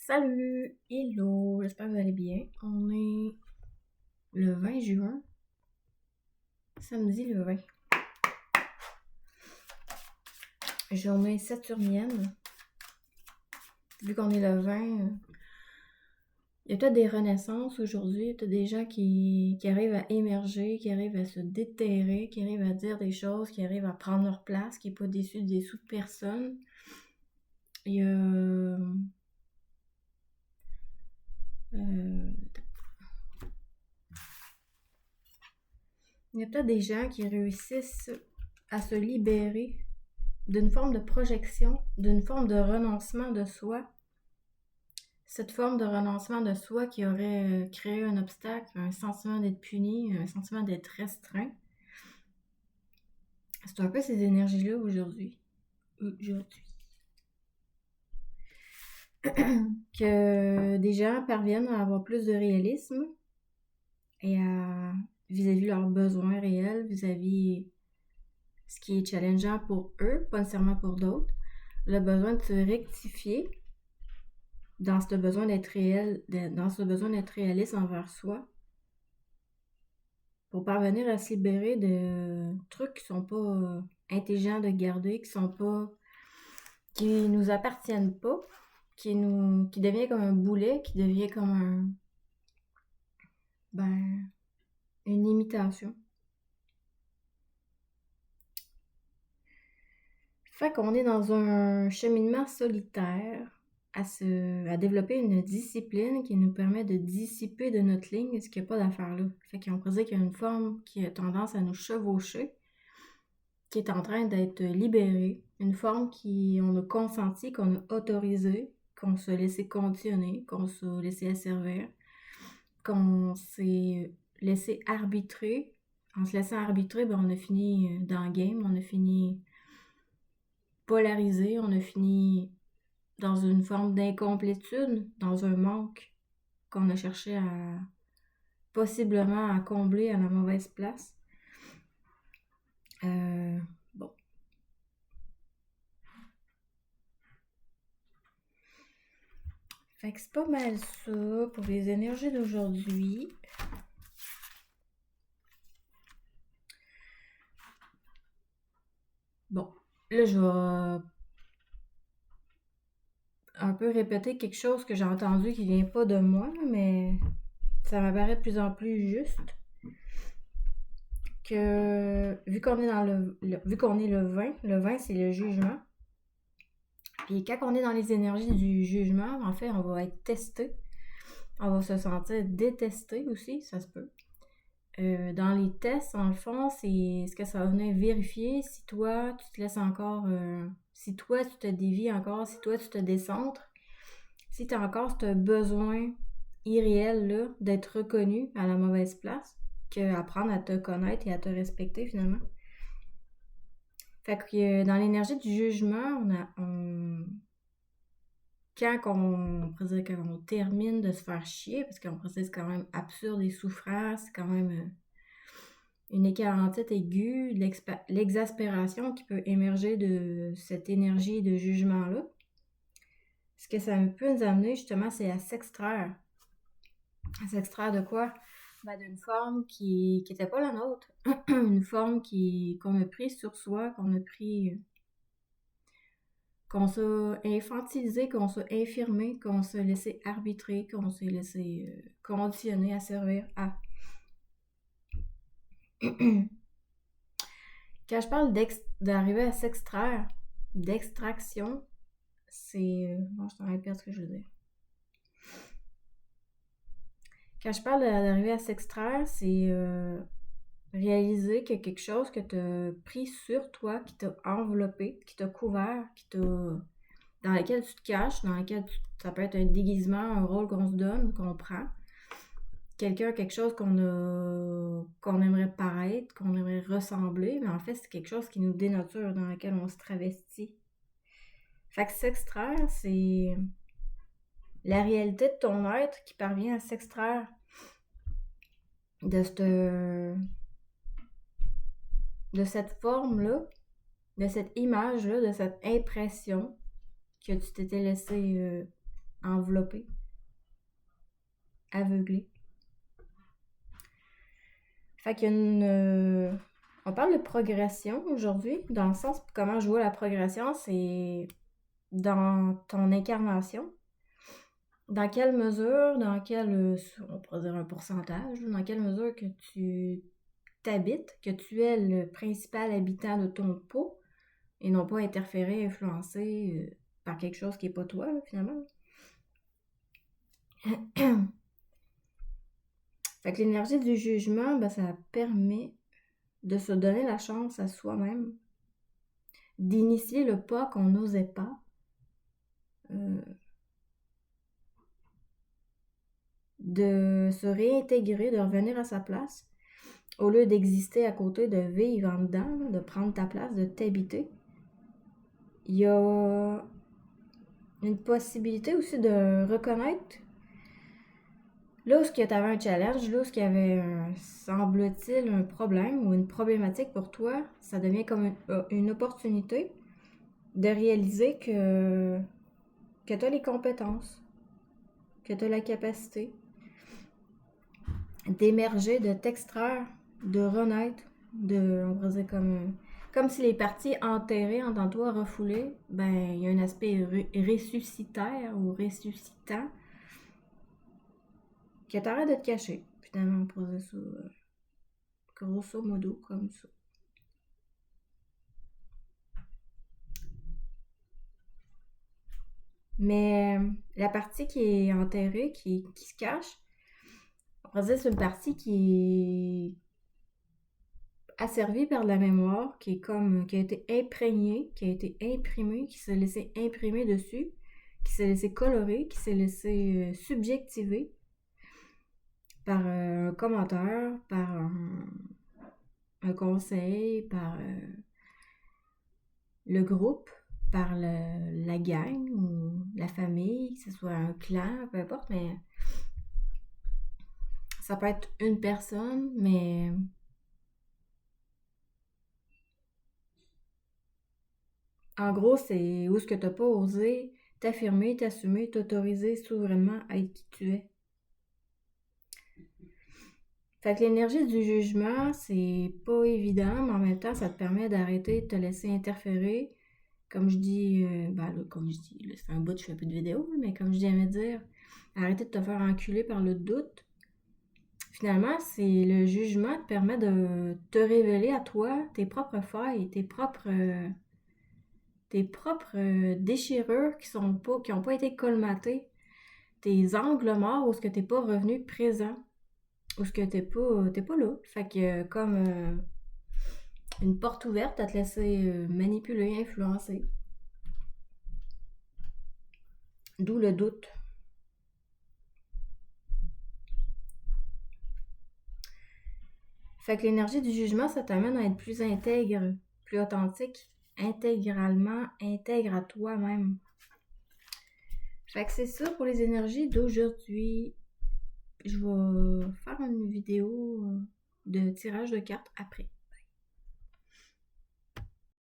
Salut! Hello! J'espère que vous allez bien. On est le 20 juin, samedi le 20. Journée saturnienne. Vu qu'on est le 20, il y a peut-être des renaissances aujourd'hui. Il y a peut-être des gens qui arrivent à émerger, qui arrivent à se déterrer, qui arrivent à dire des choses, qui arrivent à prendre leur place, qui n'est pas déçu des sous de personne. Il y a... il y a peut-être des gens qui réussissent à se libérer d'une forme de projection, d'une forme de renoncement de soi. Cette forme de renoncement de soi qui aurait créé un obstacle, un sentiment d'être puni, un sentiment d'être restreint. C'est un peu ces énergies-là aujourd'hui. Que des gens parviennent à avoir plus de réalisme et à vis-à-vis leurs besoins réels, vis-à-vis ce qui est challengeant pour eux, pas nécessairement pour d'autres. Le besoin de se rectifier dans ce besoin d'être réel, dans ce besoin d'être réaliste envers soi, pour parvenir à se libérer de trucs qui sont pas intelligents de garder, qui nous appartiennent pas, qui devient comme un boulet, qui devient comme une imitation. Fait qu'on est dans un cheminement solitaire à développer une discipline qui nous permet de dissiper de notre ligne ce qu'il n'y a pas d'affaire là. Fait qu'on pourrait dire qu'il y a une forme qui a tendance à nous chevaucher, qui est en train d'être libérée, une forme qu'on a consenti, qu'on a autorisé, qu'on s'est laissé conditionner, qu'on s'est laissé asservir, qu'on s'est laissé arbitrer. En se laissant arbitrer, on a fini dans le game, on a fini polarisé, on a fini dans une forme d'incomplétude, dans un manque qu'on a cherché possiblement à combler à la mauvaise place. Bon. Fait que c'est pas mal ça pour les énergies d'aujourd'hui. Bon, là je vais un peu répéter quelque chose que j'ai entendu qui vient pas de moi, mais ça m'apparaît de plus en plus juste. Que vu qu'on est vu qu'on est le 20 c'est le jugement. Puis quand on est dans les énergies du jugement, en fait, on va être testé. On va se sentir détesté aussi, ça se peut. Dans les tests, en le fond, c'est ce que ça va venir vérifier si toi, tu te laisses encore... si toi, tu te dévies encore, si toi, tu te décentres, si tu as encore ce besoin irréel là, d'être reconnu à la mauvaise place, qu'apprendre à te connaître et à te respecter finalement. Fait que dans l'énergie du jugement, quand on termine de se faire chier, parce qu'on pourrait dire c'est quand même absurde et souffrant, c'est quand même une écart en tête aiguë, l'exaspération qui peut émerger de cette énergie de jugement-là. Ce que ça peut nous amener justement, c'est à s'extraire. À s'extraire de quoi? D'une forme qui n'était pas la nôtre. Une forme qu'on a pris sur soi, qu'on s'est infantilisé, qu'on s'est infirmé, qu'on s'est laissé arbitrer, qu'on s'est laissé conditionner à servir à. Quand je parle d'arriver à s'extraire, d'extraction, c'est... je t'en répète ce que je veux dire. Quand je parle d'arriver à s'extraire, c'est réaliser que quelque chose que tu as pris sur toi, qui t'a enveloppé, qui t'a couvert, dans lequel tu te caches, ça peut être un déguisement, un rôle qu'on se donne, qu'on prend. Quelque chose qu'on aimerait paraître, qu'on aimerait ressembler, mais en fait, c'est quelque chose qui nous dénature, dans lequel on se travestit. Fait que s'extraire, c'est la réalité de ton être qui parvient à s'extraire de cette forme-là, de cette image-là, de cette impression que tu t'étais laissé enveloppé, aveuglé. Fait qu'il y a une... on parle de progression aujourd'hui, dans le sens comment je vois la progression, c'est dans ton incarnation. Dans quelle mesure, on pourrait dire un pourcentage, dans quelle mesure que tu t'habites, que tu es le principal habitant de ton pot, et non pas interféré, influencé par quelque chose qui n'est pas toi, là, finalement. Fait que l'énergie du jugement, ben, ça permet de se donner la chance à soi-même d'initier le pas qu'on n'osait pas. De se réintégrer, de revenir à sa place, au lieu d'exister à côté, de vivre en dedans, de prendre ta place, de t'habiter. Il y a une possibilité aussi de reconnaître là où tu avais un challenge, là où il y avait, semble-t-il, un problème ou une problématique pour toi, ça devient comme une opportunité de réaliser que tu as les compétences, que tu as la capacité d'émerger, de t'extraire, de renaître, on pourrait dire comme si les parties enterrées en toi, refoulées, ben il y a un aspect ressuscitaire ou ressuscitant que t'arrêtes de te cacher. Finalement, on pourrait dire ça grosso modo comme ça. Mais la partie qui est enterrée, qui se cache, on pourrait dire que c'est une partie qui est asservie par la mémoire, qui a été imprégnée, qui a été imprimée, qui s'est laissé imprimer dessus, qui s'est laissé colorer, qui s'est laissé subjectiver par un commentaire, par un conseil, par le groupe, par la gang ou la famille, que ce soit un clan, peu importe, mais ça peut être une personne, mais en gros, c'est où est-ce que t'as pas osé t'affirmer, t'assumer, t'autoriser souverainement à être qui tu es. Fait que l'énergie du jugement, c'est pas évident, mais en même temps, ça te permet d'arrêter de te laisser interférer. Comme je dis, comme je dis, là, ça fait un bout que je fais plus de vidéos, mais comme je dis à me dire, arrêter de te faire enculer par le doute. Finalement, c'est le jugement te permet de te révéler à toi tes propres failles, tes propres déchirures qui ont pas été colmatées, tes angles morts où ce que t'es pas revenu présent, où ce que t'es pas là. Fait que comme une porte ouverte à te laisser manipuler, influencer. D'où le doute. Fait que l'énergie du jugement, ça t'amène à être plus intègre, plus authentique, intégralement intègre à toi-même. Fait que c'est ça pour les énergies d'aujourd'hui. Je vais faire une vidéo de tirage de cartes après.